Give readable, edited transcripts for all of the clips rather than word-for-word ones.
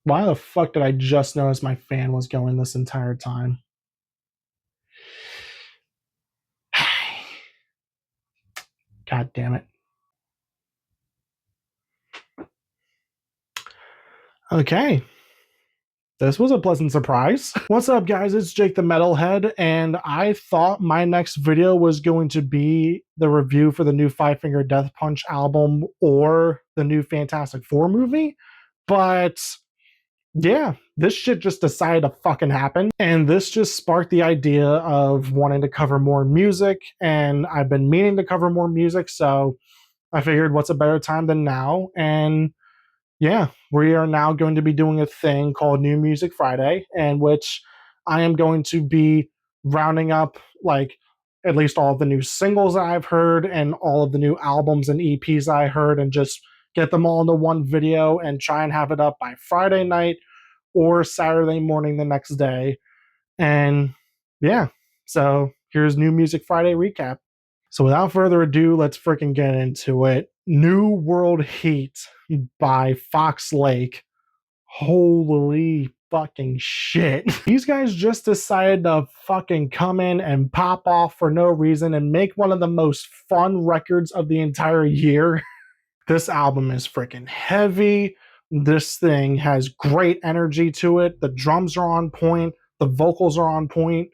Why the fuck did I just notice my fan was going this entire time? God damn it. Okay. This was a pleasant surprise. What's up, guys? It's Jake the Metalhead, and I thought my next video was going to be the review for the new Five Finger Death Punch album or the new Fantastic Four movie. But yeah, this shit just decided to fucking happen. And this just sparked the idea of wanting to cover more music. And I've been meaning to cover more music, so I figured what's a better time than now? And yeah, we are now going to be doing a thing called New Music Friday, in which I am going to be rounding up like at least all of the new singles that I've heard and all of the new albums and EPs I heard and just get them all into one video and try and have it up by Friday night or Saturday morning the next day. And yeah, so here's New Music Friday recap. So without further ado, let's freaking get into it. New World Heat by Fox Lake. Holy fucking shit. These guys just decided to fucking come in and pop off for no reason and make one of the most fun records of the entire year. This album is freaking heavy. This thing has great energy to it. The drums are on point. The vocals are on point.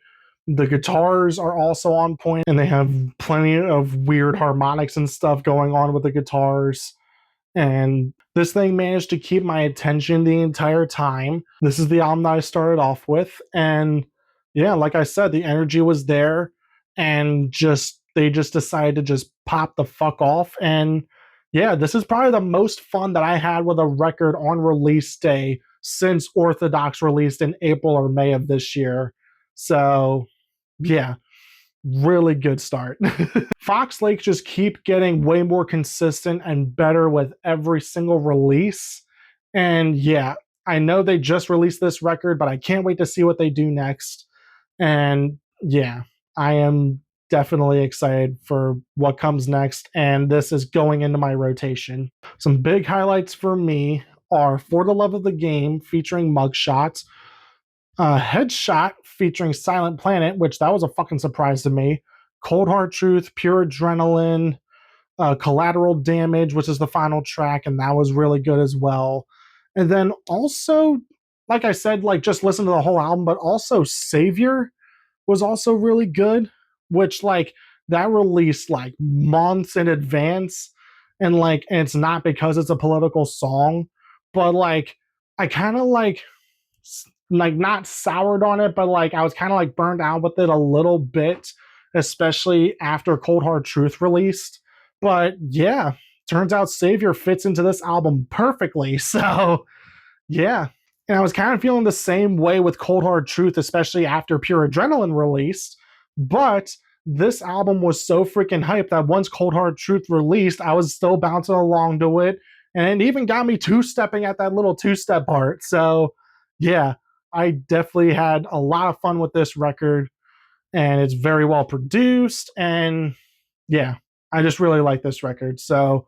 The guitars are also on point, and they have plenty of weird harmonics and stuff going on with the guitars. And this thing managed to keep my attention the entire time. This is the album that I started off with. And yeah, like I said, the energy was there, and just they just decided to just pop the fuck off. And yeah, this is probably the most fun that I had with a record on release day since Orthodox released in April or May of this year. So yeah, really good start. Fox Lake just keep getting way more consistent and better with every single release. And yeah, I know they just released this record, but I can't wait to see what they do next. And yeah, I am definitely excited for what comes next. And this is going into my rotation. Some big highlights for me are For the Love of the Game featuring Mugshots, Headshot featuring Silent Planet, which that was a fucking surprise to me. Cold Hard Truth, Pure Adrenaline, Collateral Damage, which is the final track, and that was really good as well. And then also, like I said, like just listen to the whole album, but also Savior was also really good, which like that released like months in advance, and it's not because it's a political song, but like I kind of like not soured on it, but like I was kind of like burned out with it a little bit, especially after Cold Hard Truth released. But yeah, turns out Savior fits into this album perfectly. So yeah. And I was kind of feeling the same way with Cold Hard Truth, especially after Pure Adrenaline released. But this album was so freaking hyped that once Cold Hard Truth released, I was still bouncing along to it. And it even got me two-stepping at that little two-step part. So yeah, I definitely had a lot of fun with this record, and it's very well produced. And yeah, I just really like this record. So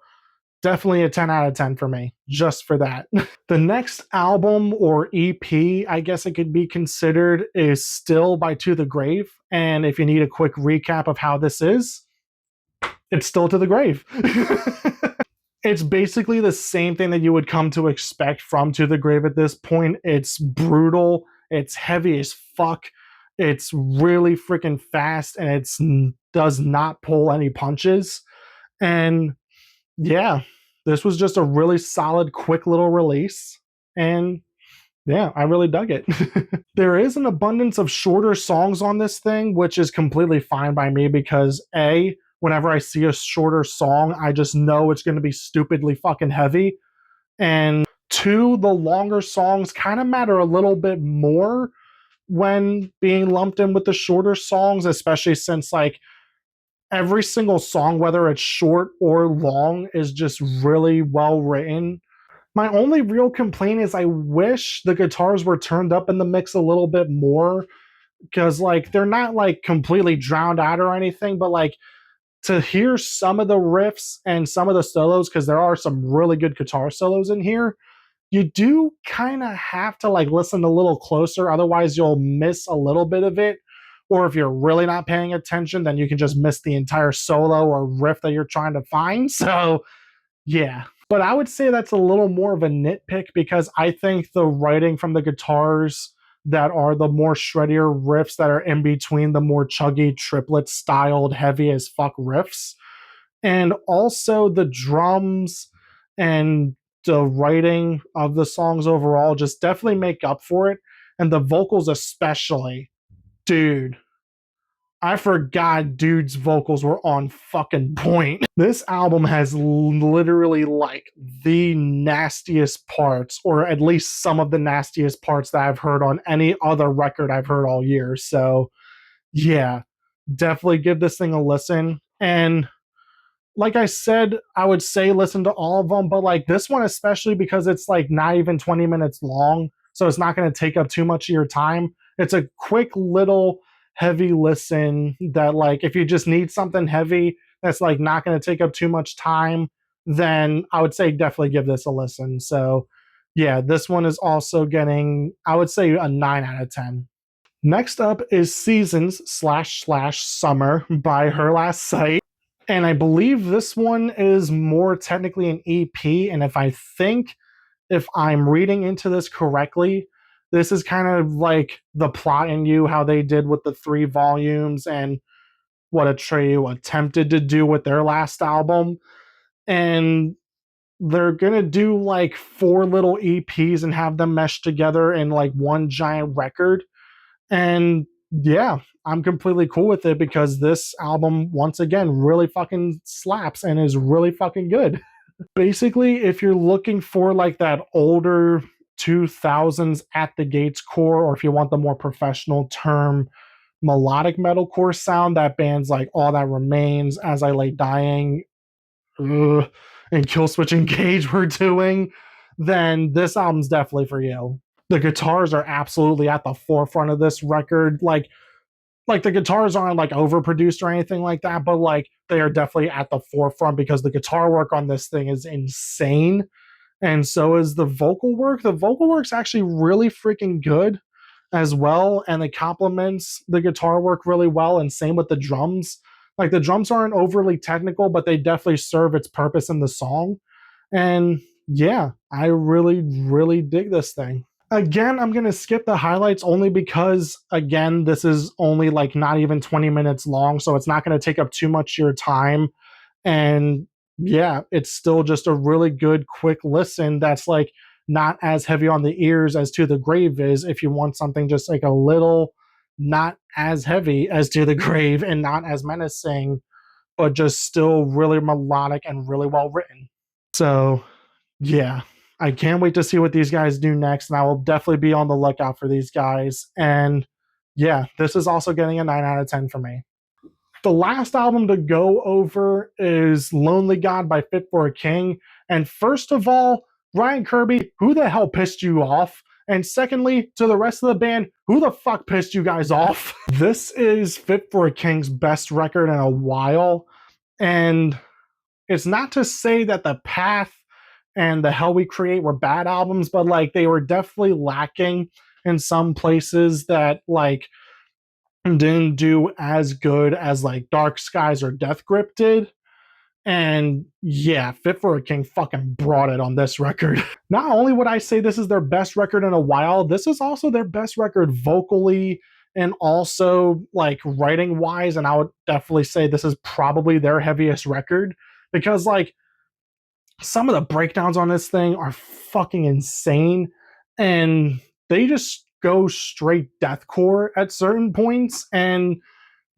definitely a 10 out of 10 for me, just for that. The next album or EP, I guess it could be considered, is Still by To the Grave. And if you need a quick recap of how this is, it's Still to the Grave. It's basically the same thing that you would come to expect from To the Grave at this point. It's brutal, it's heavy as fuck, it's really freaking fast, and it does not pull any punches. And yeah, this was just a really solid, quick little release. And yeah, I really dug it. There is an abundance of shorter songs on this thing, which is completely fine by me because A, whenever I see a shorter song, I just know it's going to be stupidly fucking heavy. And two, the longer songs kind of matter a little bit more when being lumped in with the shorter songs, especially since like every single song, whether it's short or long, is just really well written. My only real complaint is I wish the guitars were turned up in the mix a little bit more, because like they're not like completely drowned out or anything, but like to hear some of the riffs and some of the solos, because there are some really good guitar solos in here, you do kind of have to like listen a little closer, otherwise you'll miss a little bit of it. Or if you're really not paying attention, then you can just miss the entire solo or riff that you're trying to find. So yeah, but I would say that's a little more of a nitpick because I think the writing from the guitars that are the more shreddier riffs that are in between the more chuggy triplet styled heavy as fuck riffs, and also the drums and the writing of the songs overall just definitely make up for it, and the vocals especially. Dude, I forgot dude's vocals were on fucking point. This album has literally like the nastiest parts, or at least some of the nastiest parts that I've heard on any other record I've heard all year. So, yeah, definitely give this thing a listen. And like I said, I would say listen to all of them, but like this one, especially because it's like not even 20 minutes long. So it's not going to take up too much of your time. It's a quick little heavy listen that, like, if you just need something heavy that's like not going to take up too much time, then I would say definitely give this a listen. So yeah, this one is also getting, I would say, a 9 out of 10. Next up is Seasons / Summer by Her Last Sight. And I believe this one is more technically an EP. And if I'm reading into this correctly, this is kind of like the plot in you, how they did with the 3 volumes and what Atreyu attempted to do with their last album. And they're going to do like 4 little EPs and have them mesh together in like one giant record. And yeah, I'm completely cool with it because this album, once again, really fucking slaps and is really fucking good. Basically, if you're looking for like that older 2000s at the gates core, or if you want the more professional term, melodic metalcore sound that bands like All That Remains, As I Lay Dying, and Killswitch Engage were doing, then this album's definitely for you. The guitars are absolutely at the forefront of this record. Like the guitars aren't like overproduced or anything like that, but like they are definitely at the forefront because the guitar work on this thing is insane. And so is the vocal work. The vocal work's actually really freaking good as well. And it complements the guitar work really well. And same with the drums. Like the drums aren't overly technical, but they definitely serve its purpose in the song. And yeah, I really, really dig this thing. Again, I'm going to skip the highlights only because, again, this is only like not even 20 minutes long. So it's not going to take up too much of your time. And yeah, it's still just a really good, quick listen that's like not as heavy on the ears as To the Grave is. If you want something just like a little not as heavy as To the Grave and not as menacing, but just still really melodic and really well written. So yeah, I can't wait to see what these guys do next, and I will definitely be on the lookout for these guys. And yeah, this is also getting a 9 out of 10 for me. The last album to go over is Lonely God by Fit for a King. And first of all, Ryan Kirby, who the hell pissed you off? And secondly, to the rest of the band, who the fuck pissed you guys off? This is Fit for a King's best record in a while. And it's not to say that The Path and The Hell We Create were bad albums, but like they were definitely lacking in some places that like didn't do as good as like Dark Skies or Death Grip did. And yeah, Fit for a King fucking brought it on this record. Not only would I say this is their best record in a while, this is also their best record vocally and also like writing wise. And I would definitely say this is probably their heaviest record because like some of the breakdowns on this thing are fucking insane. And they just go straight deathcore at certain points. And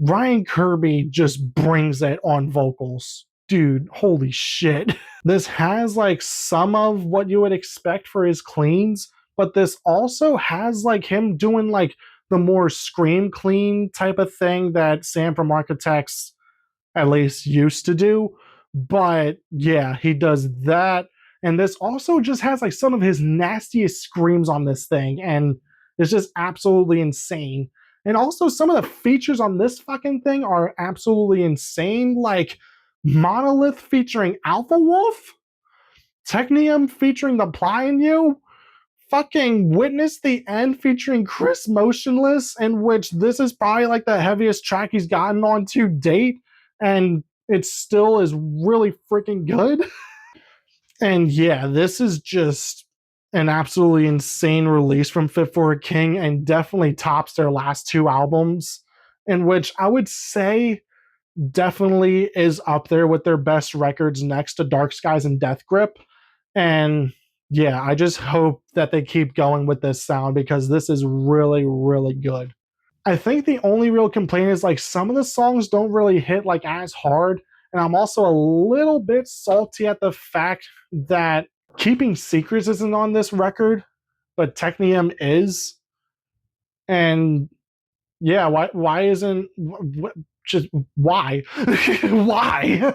Ryan Kirby just brings it on vocals. Dude, holy shit. This has like some of what you would expect for his cleans, but this also has like him doing like the more scream clean type of thing that Sam from Architects at least used to do. But yeah, he does that. And this also just has like some of his nastiest screams on this thing. And it's just absolutely insane. And also, some of the features on this fucking thing are absolutely insane. Like Monolith featuring Alpha Wolf, Technium featuring The Ply in You, fucking Witness the End featuring Chris Motionless, in which this is probably like the heaviest track he's gotten on to date, and it still is really freaking good. And yeah, this is just an absolutely insane release from Fit for a King and definitely tops their last two albums, in which I would say definitely is up there with their best records next to Dark Skies and Death Grip. And yeah, I just hope that they keep going with this sound because this is really, really good. I think the only real complaint is like some of the songs don't really hit like as hard. And I'm also a little bit salty at the fact that Keeping Secrets isn't on this record, but Technium is. And yeah, why isn't just why? Why?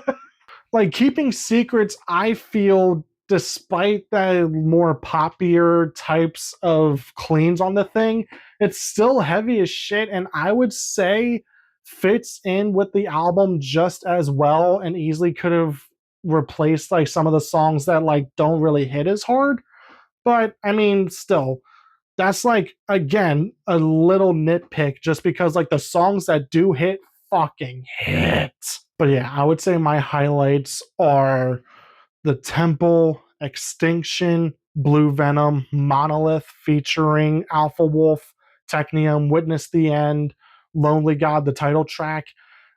Like Keeping Secrets, I feel, despite the more poppier types of cleans on the thing, it's still heavy as shit, and I would say fits in with the album just as well and easily could have replaced like some of the songs that like don't really hit as hard. But I mean, still, that's like again a little nitpick just because like the songs that do hit fucking hit. But yeah, I would say my highlights are The Temple, Extinction, Blue Venom, Monolith featuring Alpha Wolf, Technium, Witness the End, Lonely God, the title track.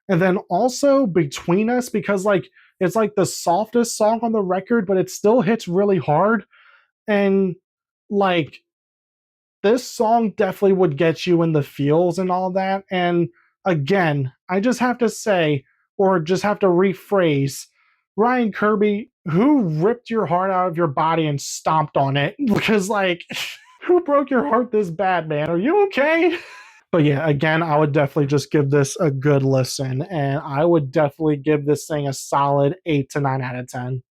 And then also Between Us, because like it's like the softest song on the record, but it still hits really hard. And like this song definitely would get you in the feels and all that. And again, I just have to say, or just have to rephrase, Ryan Kirby, who ripped your heart out of your body and stomped on it? Because, like, who broke your heart this bad, man? Are you okay? But yeah, again, I would definitely just give this a good listen. And I would definitely give this thing a solid 8 to 9 out of 10.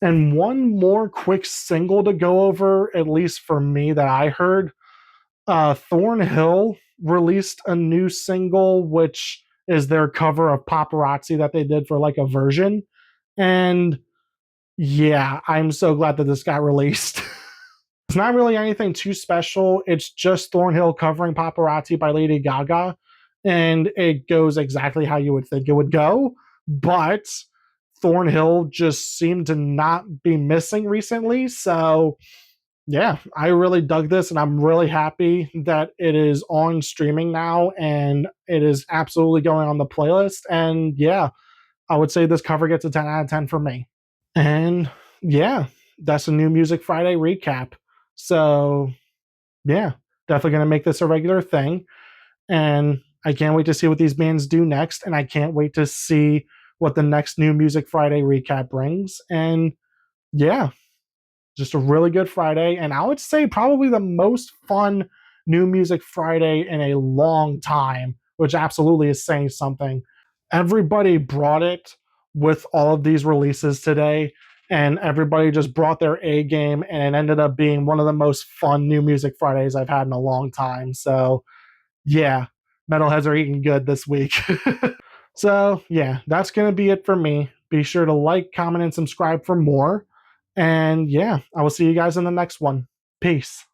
And one more quick single to go over, at least for me, that I heard. Thornhill released a new single, which is their cover of Paparazzi that they did for like a version. And yeah, I'm so glad that this got released. It's not really anything too special. It's just Thornhill covering Paparazzi by Lady Gaga. And it goes exactly how you would think it would go. But Thornhill just seemed to not be missing recently. So yeah, I really dug this and I'm really happy that it is on streaming now and it is absolutely going on the playlist. And yeah, I would say this cover gets a 10 out of 10 for me. And yeah, that's a new Music Friday recap. So yeah, definitely going to make this a regular thing. And I can't wait to see what these bands do next. And I can't wait to see what the next new Music Friday recap brings. And yeah, just a really good Friday. And I would say probably the most fun New Music Friday in a long time, which absolutely is saying something. Everybody brought it with all of these releases today, and everybody just brought their A game, and it ended up being one of the most fun New Music Fridays I've had in a long time. So, yeah, metalheads are eating good this week. So, yeah, that's going to be it for me. Be sure to like, comment, and subscribe for more. And yeah, I will see you guys in the next one. Peace.